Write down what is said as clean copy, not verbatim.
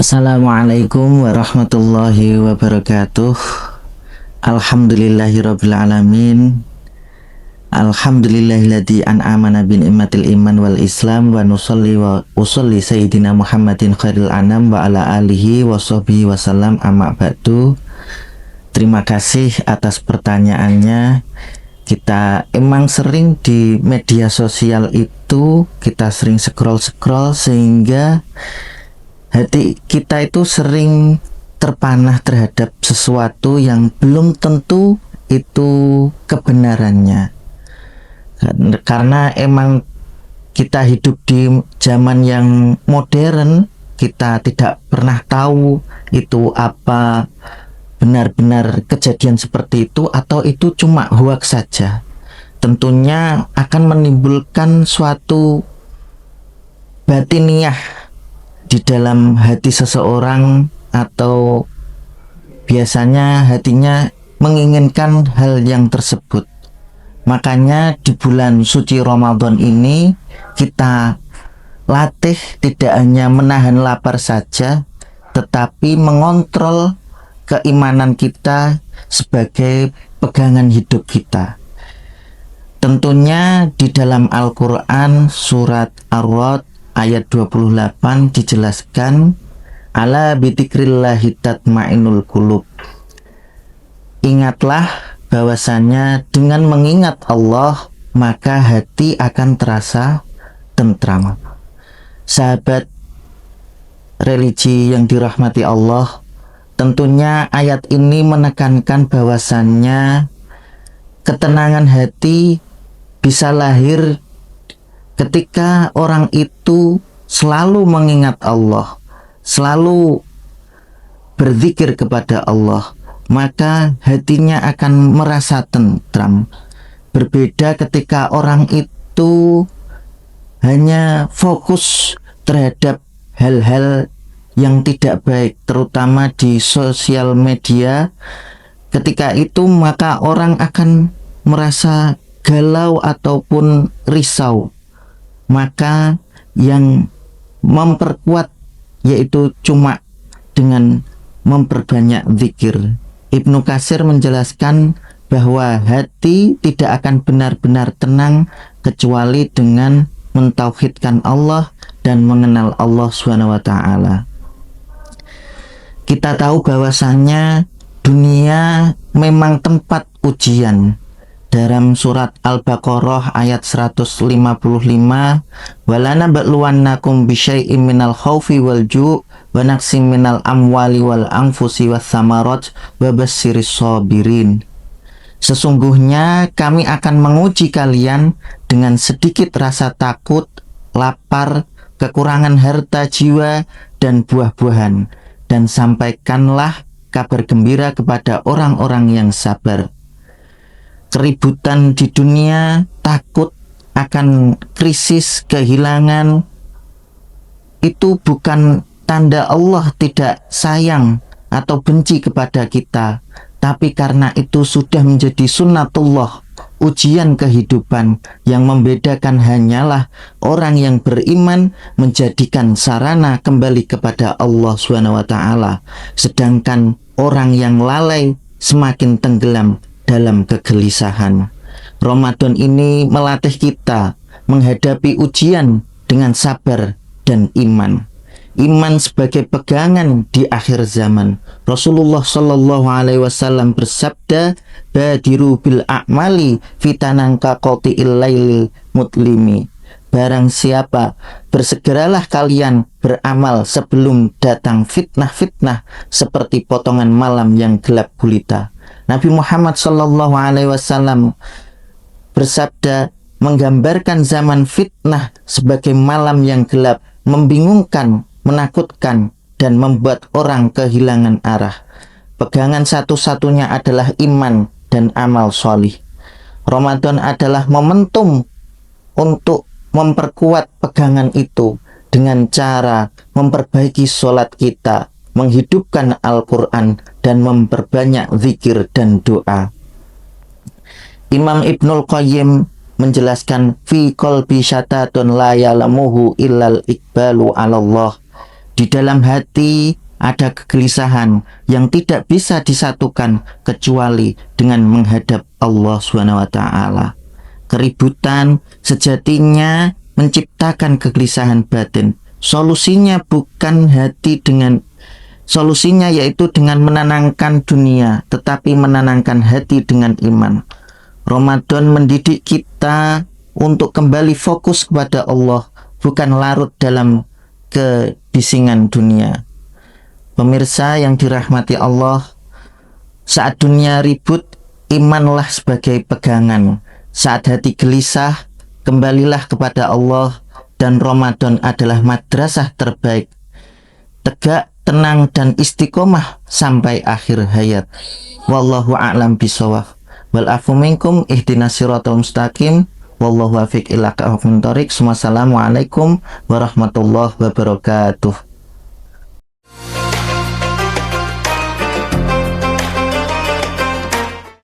Assalamualaikum warahmatullahi wabarakatuh. Alhamdulillahirabbil alamin. Alhamdulillahilladzi an'amana bi ni'matil iman wal islam wa nusalli wa usolli sayyidina Muhammadin khairil anam wa ala alihi wa sahbihi wasallam amma ba'du. Terima kasih atas pertanyaannya. Kita emang sering di media sosial itu kita sering scroll sehingga hati kita itu sering terpanah terhadap sesuatu yang belum tentu itu kebenarannya. Karena emang kita hidup di zaman yang modern, kita tidak pernah tahu itu apa benar-benar kejadian seperti itu atau itu cuma hoax saja. Tentunya akan menimbulkan suatu batiniah di dalam hati seseorang, atau biasanya hatinya menginginkan hal yang tersebut. Makanya di bulan suci Ramadan ini kita latih tidak hanya menahan lapar saja, tetapi mengontrol keimanan kita sebagai pegangan hidup kita. Tentunya di dalam Al-Quran surat Ar-Ra'd ayat 28 dijelaskan, ala bidzikrillahi tatma'innul qulub. Ingatlah bahwasanya dengan mengingat Allah maka hati akan terasa tentram. Sahabat religi yang dirahmati Allah, tentunya ayat ini menekankan bahwasannya ketenangan hati bisa lahir ketika orang itu selalu mengingat Allah, selalu berzikir kepada Allah, maka hatinya akan merasa tentram. Berbeda ketika orang itu hanya fokus terhadap hal-hal yang tidak baik, terutama di sosial media. Ketika itu maka orang akan merasa galau ataupun risau. Maka yang memperkuat yaitu cuma dengan memperbanyak zikir. Ibnu Katsir menjelaskan bahwa hati tidak akan benar-benar tenang kecuali dengan mentauhidkan Allah dan mengenal Allah SWT. Kita tahu bahwasannya dunia memang tempat ujian. Dalam surat Al-Baqarah ayat 155, walana ba'luwannakum bisyai'im minal khaufi wal ju' wa naqsim minal amwali wal anfusi was samarat wa bassiris sabirin. Sesungguhnya kami akan menguji kalian dengan sedikit rasa takut, lapar, kekurangan harta jiwa dan buah-buahan, dan sampaikanlah kabar gembira kepada orang-orang yang sabar. Keributan di dunia, takut akan krisis, kehilangan, itu bukan tanda Allah tidak sayang atau benci kepada kita, tapi karena itu sudah menjadi sunnatullah, ujian kehidupan. Yang membedakan hanyalah orang yang beriman menjadikan sarana kembali kepada Allah SWT, sedangkan orang yang lalai semakin tenggelam dalam kegelisahan. Ramadan ini melatih kita menghadapi ujian dengan sabar dan iman. Iman sebagai pegangan di akhir zaman. Rasulullah Shallallahu Alaihi Wasallam bersabda, badiru bil a'mali fitanan ka qati'il lailil mutlimi. Barang siapa, bersegeralah kalian beramal sebelum datang fitnah-fitnah seperti potongan malam yang gelap gulita. Nabi Muhammad Sallallahu Alaihi Wasallam bersabda, menggambarkan zaman fitnah sebagai malam yang gelap, membingungkan, menakutkan, dan membuat orang kehilangan arah. Pegangan satu-satunya adalah iman dan amal solih. Ramadan adalah momentum untuk memperkuat pegangan itu dengan cara memperbaiki sholat kita, menghidupkan Al-Quran, dan memperbanyak zikir dan doa. Imam Ibnul Qayyim menjelaskan fi qalbi syatatun la ya'lamuhu illal iqbalu 'ala Allah. Di dalam hati ada kegelisahan yang tidak bisa disatukan kecuali dengan menghadap Allah Subhanahu wa taala. Keributan sejatinya menciptakan kegelisahan batin. Solusinya yaitu dengan menenangkan dunia, tetapi menenangkan hati dengan iman. Ramadan mendidik kita untuk kembali fokus kepada Allah, bukan larut dalam kebisingan dunia. Pemirsa yang dirahmati Allah, saat dunia ribut, imanlah sebagai pegangan. Saat hati gelisah, kembalilah kepada Allah, dan Ramadan adalah madrasah terbaik. Tegak, tenang, dan istiqomah sampai akhir hayat. Wallahu a'lam bishawab. Wal afu minkum ihdinas siratal mustaqim. Wallahu afiq ila aqwamit thoriq. Wassalamualaikum warahmatullahi wabarakatuh.